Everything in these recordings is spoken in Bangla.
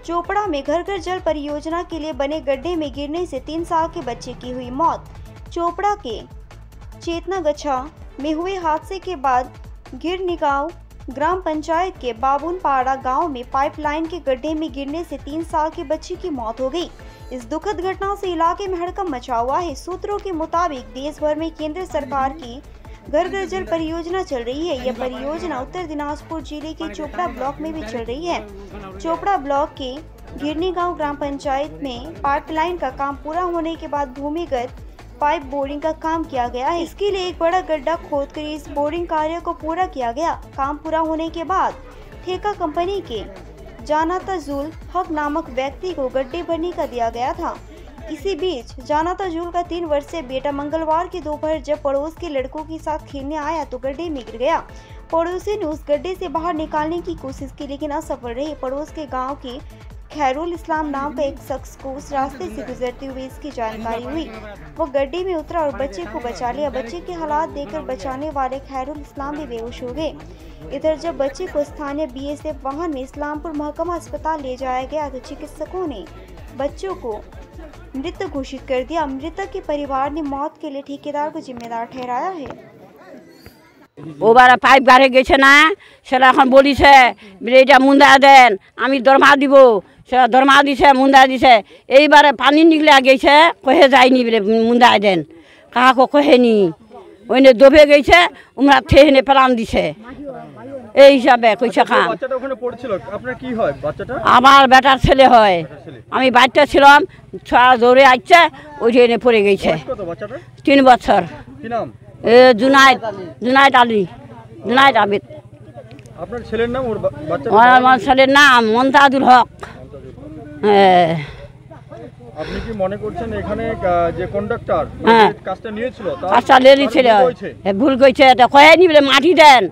चोपड़ा में घर घर जल परियोजना के लिए बने गड्ढे में गिरने से 3 साल के बच्चे की हुई मौत। चोपड़ा के चेतनागछा में हुए हादसे के बाद गिरनिगांव ग्राम पंचायत के बाबुनपाड़ा गांव में पाइपलाइन के गड्ढे में गिरने से 3 साल के बच्चे की मौत हो गई। इस दुखद घटना से इलाके में हड़कंप मचा हुआ है। सूत्रों के मुताबिक देश भर में केंद्र सरकार की घर घर जल परियोजना चल रही है। यह परियोजना उत्तर दिनाजपुर जिले के चोपड़ा ब्लॉक में भी चल रही है। चोपड़ा ब्लॉक के गिरनिगांव ग्राम पंचायत में पाइपलाइन का काम पूरा होने के बाद भूमिगत पाइप बोरिंग का काम किया गया है। इसके लिए एक बड़ा गड्ढा खोदकर इस बोरिंग कार्य को पूरा किया गया। काम पूरा होने के बाद ठेका कंपनी के जानाताजुल हक नामक व्यक्ति को गड्ढे भरने का दिया गया था। इसी बीच जानाताजुल का 3 वर्षीय बेटा मंगलवार की दोपहर जब पड़ोस के लड़कों के साथ खेलने आया तो गड्ढे में गिर गया। पड़ोसी ने उस गड्ढे से बाहर निकालने की कोशिश की लेकिन असफल रहे। पड़ोस के गांव के खैरुल इस्लाम नाम का एक शख्स को उस रास्ते से गुजरते हुए इसकी जानकारी हुई। वो गड्ढे में उतरा और बच्चे को बचा लिया। बच्चे के हालात देखकर बचाने वाले खैरुल इस्लाम भी बेहोश हो गए। इधर जब बच्चे को स्थानीय बीएसएफ वाहन में इस्लामपुर महकमा अस्पताल ले जाया गया तो चिकित्सकों ने बच्चों को मृत घोषित कर दिया। मृतक के परिवार ने मौत के लिए ठेकेदार को जिम्मेदार ठहराया है। ओबारा पाइप गाड़े गेছে না সেটা এখন বলিছে এটা মুন্দা দেন আমি দরমা দিব সেটা দরমা দিছে মুন্দা দিছে এইবারে পানি নিকলে গেছে কহে যায়নি বলে মুন্দা দেন কাহাকে কহেনি ওইনে ডুবে গেছে উমরা থেনে প্রাণ দিছে এই হিসাবে কইছে খান। বাচ্চাটা ওখানে পড়ছিল আপনার কি হয় বাচ্চাটা? আমার বেটার ছেলে হয়। আমি বাচ্চা ছিলাম ছড়া দৌড়ে আসছে ওইখানে পড়ে গেছে। কত বাচ্চাটা? 3 বছর। কি নাম? জুনাইদ আলী জুনাইদ আবিদ। আপনার ছেলের নাম? ওর বাচ্চা আমার ছেলের নাম মন্তাজুল হক। আপনি কি মনে করছেন এখানে যে কন্ডাক্টর কাজটা নিয়েছিল কাজটা নিয়েছিল ভুল কইছে এটা কহেনি বলে মাটি দেন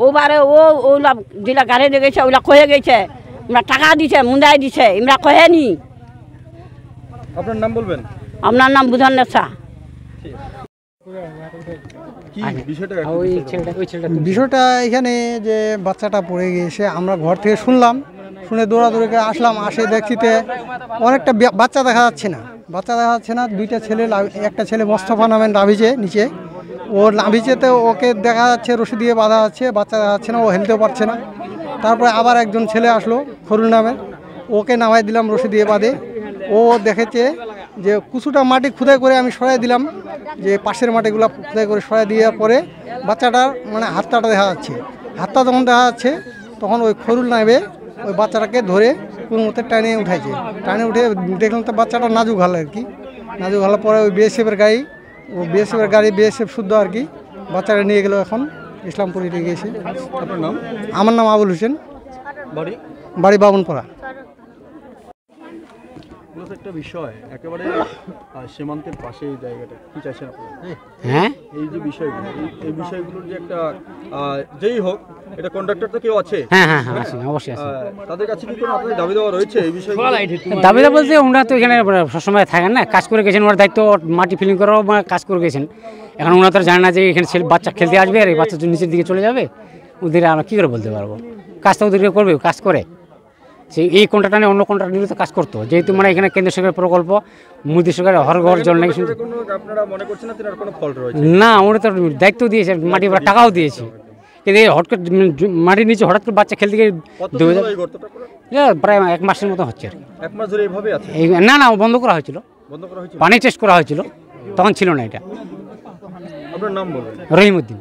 ওবারে ওলা যেটা গাড়ি দিয়ে গেছে ওলা কয়ে গেছে আমরা টাকা দিছে মুন্দাই দিছে আমরা কহেনি। আপনার নাম বলবেন? আপনার নাম বুধান নেশা। বিষয়টা এখানে যে বাচ্চাটা পড়ে গিয়েছে আমরা ঘর থেকে শুনলাম, শুনে দৌড়াদৌড়ি করে আসলাম। আসে দেখছিতে অনেকটা বাচ্চা দেখা যাচ্ছে না, দুইটা ছেলে, একটা ছেলে মোস্তফা নামের নাভিজে নিচে, ওর নাভিজেতে ওকে দেখা যাচ্ছে রশি দিয়ে বাঁধা আছে, বাচ্চা দেখা যাচ্ছে না, ও হেলতেও পারছে না। তারপরে আবার একজন ছেলে আসলো খরুল নামের, ওকে নামাই দিলাম রশি দিয়ে বাঁধে। ও দেখেছে যে কিছুটা মাটি খুদাই করে আমি সরাই দিলাম, যে পাশের মাটিগুলো খুদাই করে সরাই দেওয়ার পরে বাচ্চাটার মানে হাতটা দেখা যাচ্ছে। হাতটা যখন দেখা যাচ্ছে তখন ওই খরুল নামে ওই বাচ্চাটাকে ধরে কোনো মতে টানে উঠাইছে। টানে উঠে দেখলাম তো বাচ্চাটা নাজুক হাল আর কি। নাজুক হালার পরে ওই বিএসএফের গাড়ি বিএসএফ শুদ্ধ আর কি বাচ্চাটা নিয়ে গেল এখন ইসলামপুরে নিয়ে গিয়েছে। আপনার নাম? আমার নাম আবুল হোসেন, বাড়ি বাবুনপাড়া। একটা বিষয় একেবারে সীমান্তের পাশে এই জায়গাটা কি চাইছেন আপনারা? হ্যাঁ, এই যে বিষয়গুলো, এই বিষয়গুলোর যে একটা যেই হোক এটা কন্ডাক্টর তো কেউ আছে? হ্যাঁ হ্যাঁ হ্যাঁ অবশ্যই আছে। তাদের কাছে কি কোনো আপনাদের দাবি দেওয়া রয়েছে এই বিষয়ে? দাবি দেওয়া বলতে ওনারা তো এখানে সবসময় থাকেন না, কাজ করে গেছেন, ওনার দায়িত্ব মাটি ফিলিং করাও কাজ করে গেছেন। এখন ওনারা তো জানে না যে এখানে বাচ্চা খেলতে আসবে আর এই বাচ্চা নিচের দিকে চলে যাবে, ওদের আমরা কী করে বলতে পারবো? কাজটা ওদেরকে করবে, কাজ করে সেই এই কন্ট্রাক্টর নিয়ে অন্য কন্ট্রাক্টর নিলে তো কাজ করতো, যেহেতু মানে এখানে কেন্দ্র সরকারের প্রকল্প, মোদী সরকারের হর ঘর জল নাকি না, ওরা তো দায়িত্ব দিয়েছে, মাটি টাকাও দিয়েছে, কিন্তু এই হট করে মাটির নিচে হঠাৎ করে বাচ্চা খেলতে গিয়ে প্রায় 1 মাসের মতো হচ্ছে আর কি। না না, বন্ধ করা হয়েছিল, পানি টেস্ট করা হয়েছিল, তখন ছিল না এটা। আপনার নাম বলুন? রহিমউদ্দিন।